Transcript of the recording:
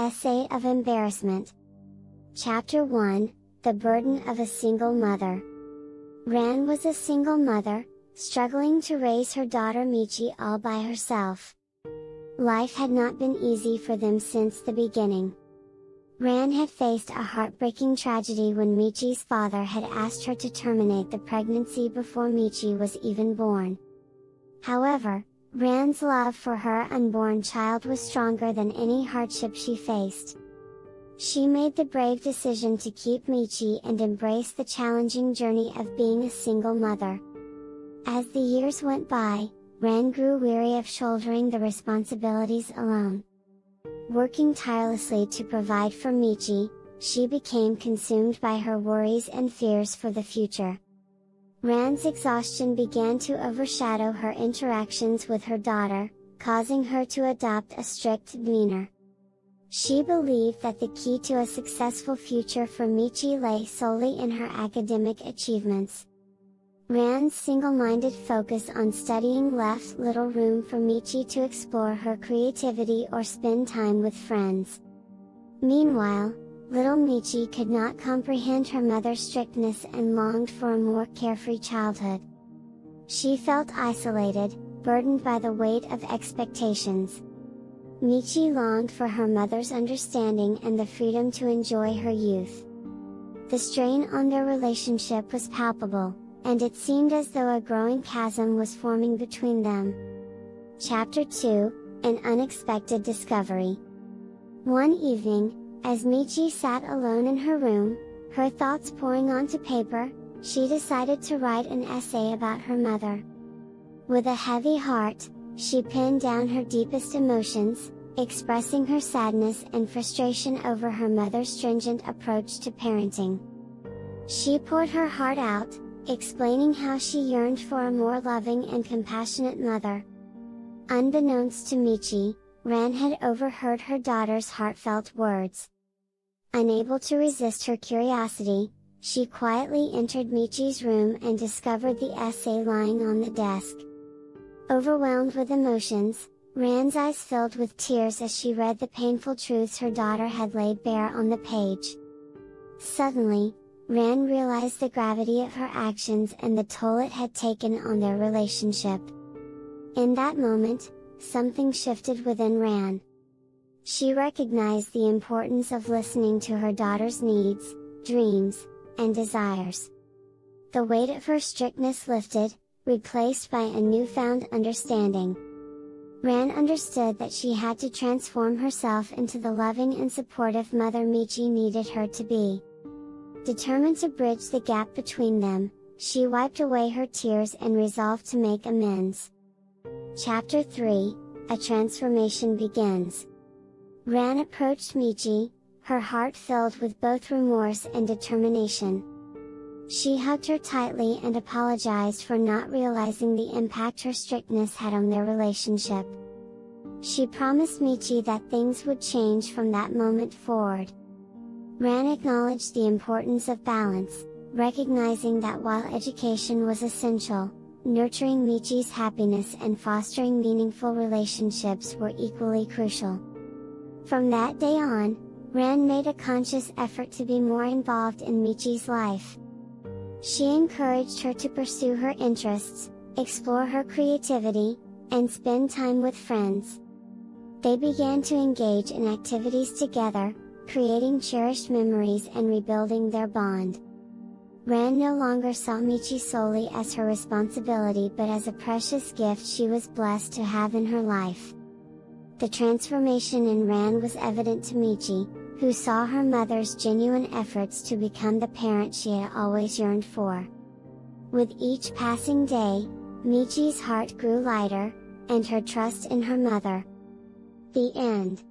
Essay of Embarrassment. Chapter 1, The Burden of a Single Mother. Ran was a single mother, struggling to raise her daughter Michi all by herself. Life had not been easy for them since the beginning. Ran had faced a heartbreaking tragedy when Michi's father had asked her to terminate the pregnancy before Michi was even born. However, Ran's love for her unborn child was stronger than any hardship she faced. She made the brave decision to keep Michi and embrace the challenging journey of being a single mother. As the years went by, Ran grew weary of shouldering the responsibilities alone. Working tirelessly to provide for Michi, she became consumed by her worries and fears for the future. Ran's exhaustion began to overshadow her interactions with her daughter, causing her to adopt a strict demeanor. She believed that the key to a successful future for Michi lay solely in her academic achievements. Ran's single-minded focus on studying left little room for Michi to explore her creativity or spend time with friends. Meanwhile, little Michi could not comprehend her mother's strictness and longed for a more carefree childhood. She felt isolated, burdened by the weight of expectations. Michi longed for her mother's understanding and the freedom to enjoy her youth. The strain on their relationship was palpable, and it seemed as though a growing chasm was forming between them. Chapter 2, An Unexpected Discovery. One evening, as Michi sat alone in her room, her thoughts pouring onto paper, she decided to write an essay about her mother. With a heavy heart, she penned down her deepest emotions, expressing her sadness and frustration over her mother's stringent approach to parenting. She poured her heart out, explaining how she yearned for a more loving and compassionate mother. Unbeknownst to Michi, Ran had overheard her daughter's heartfelt words. Unable to resist her curiosity, she quietly entered Michi's room and discovered the essay lying on the desk. Overwhelmed with emotions, Ran's eyes filled with tears as she read the painful truths her daughter had laid bare on the page. Suddenly, Ran realized the gravity of her actions and the toll it had taken on their relationship. In that moment, something shifted within Ran. She recognized the importance of listening to her daughter's needs, dreams, and desires. The weight of her strictness lifted, replaced by a newfound understanding. Ran understood that she had to transform herself into the loving and supportive mother Michi needed her to be. Determined to bridge the gap between them, she wiped away her tears and resolved to make amends. Chapter 3, A Transformation Begins. Ran approached Michi, her heart filled with both remorse and determination. She hugged her tightly and apologized for not realizing the impact her strictness had on their relationship. She promised Michi that things would change from that moment forward. Ran acknowledged the importance of balance, recognizing that while education was essential, nurturing Michi's happiness and fostering meaningful relationships were equally crucial. From that day on, Ran made a conscious effort to be more involved in Michi's life. She encouraged her to pursue her interests, explore her creativity, and spend time with friends. They began to engage in activities together, creating cherished memories and rebuilding their bond. Ran no longer saw Michi solely as her responsibility but as a precious gift she was blessed to have in her life. The transformation in Ran was evident to Michi, who saw her mother's genuine efforts to become the parent she had always yearned for. With each passing day, Michi's heart grew lighter, and her trust in her mother. The end.